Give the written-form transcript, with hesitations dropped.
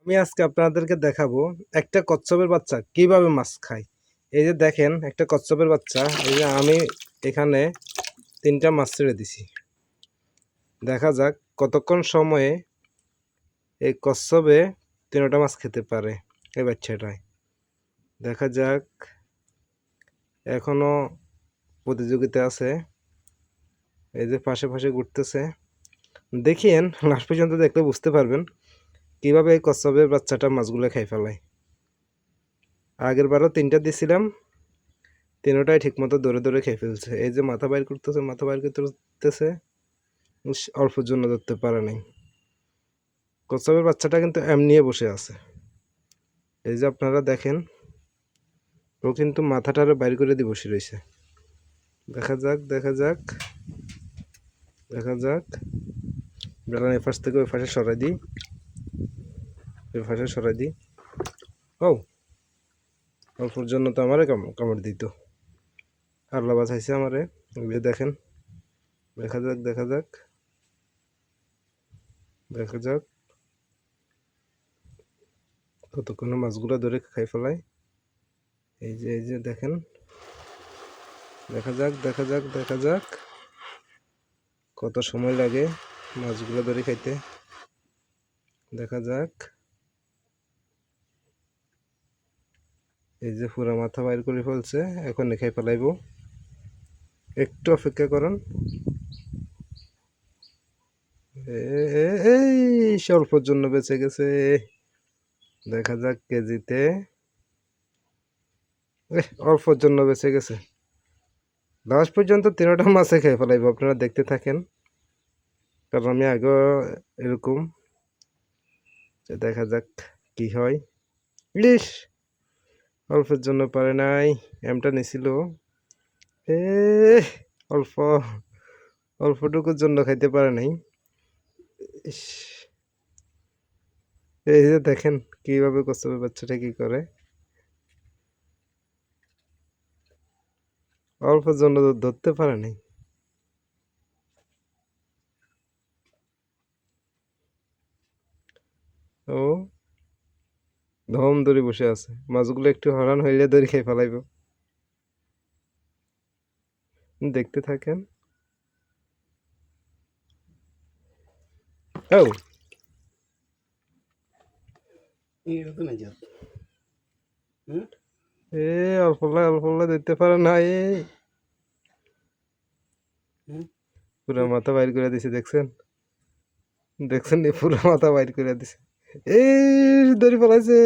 আমি আজকে আপনাদেরকে দেখাবো একটা কচ্ছপের বাচ্চা কিভাবে মাছ খায়। এই যে দেখেন একটা কচ্ছপের বাচ্চা, এই যে আমি এখানে 3টা মাছ ছেড়ে দিছি। দেখা যাক কতক্ষণ সময়ে এই কচ্ছপে 3টা মাছ খেতে পারে এই বাচ্চাটায়। দেখা যাক, এখনো প্রতিযোগিতা আছে। এই যে পাশে পাশে ঘুরতেছে। দেখিয়েন লাস্ট পর্যন্ত দেখলে বুঝতে পারবেন কিভাবে এই কচ্ছপের বাচ্চাটা মাছগুলো খাই ফেলায়। আগের বারও 3টা দিছিলাম, 3টাই ঠিক মতো ধরে ধরে খেয়ে ফেলছে। এই যে মাথা বাইর করতেছে, মাথা বাইর করতেছে, অল্পের জন্য ধরতে পারে নাই। কচ্ছপের বাচ্চাটা কিন্তু এমনি বসে আছে। এই যে আপনারা দেখেন, ও কিন্তু মাথাটারে বাইর করে দিয়ে বসে রয়েছে। দেখা যাক দেখা যাক দেখা যাক, বেলার এপাশ থেকে ওই পাশে সরাই দিই, ওই পাশে সরাই দিই। ও অল্পের জন্য তো আমারে কামড় দিত। আল্লাহ বাঁচাইছে আমারে। দেখেন, দেখা যাক দেখা যাক দেখা যাক কতক্ষণে মাছগুলো ধরে খাই ফেলায়। এই যে দেখেন, দেখা যাক দেখা যাক দেখা যাক কত সময় লাগে মাছগুলো ধরে খাইতে। দেখা যাক, এই যে পুরা মাথা বাইর করে ফেলছে, এখন খাই ফেলাইব। একটু অপেক্ষা করুন। এই স্বল্পর জন্য বেঁচে গেছে। দেখা যাক কেজিতে, অল্পর জন্য বেঁচে গেছে। লাস্ট পর্যন্ত 3টা মাছে খেয়ে ফেলাইব, আপনারা দেখতে থাকেন। কারণ আমি আগেও এরকম, দেখা যাক কি হয়। ইস, অল্পের জন্য পারে নাই। এমটা নিছিল, এ অল্প অল্পটুকুর জন্য খাইতে পারে নাই। ইস, এই যে দেখেন কিভাবে কচ্ছপের বাচ্চাটা কি করে। অল্পের জন্য ধরতে পারে নাই। ও ধম ধরে বসে আছে, মাছগুলো একটু হরান হইলে ধরে খেয়ে ফেলাইব। দেখতে থাকেন। ও এ অল্প দেখতে পারে না। এই পুরো মাথা বাইর করে দিছে, দেখছেন দেখছেন পুরো মাথা বাইর করে দিছে। এই ধরে ফেলাইছে।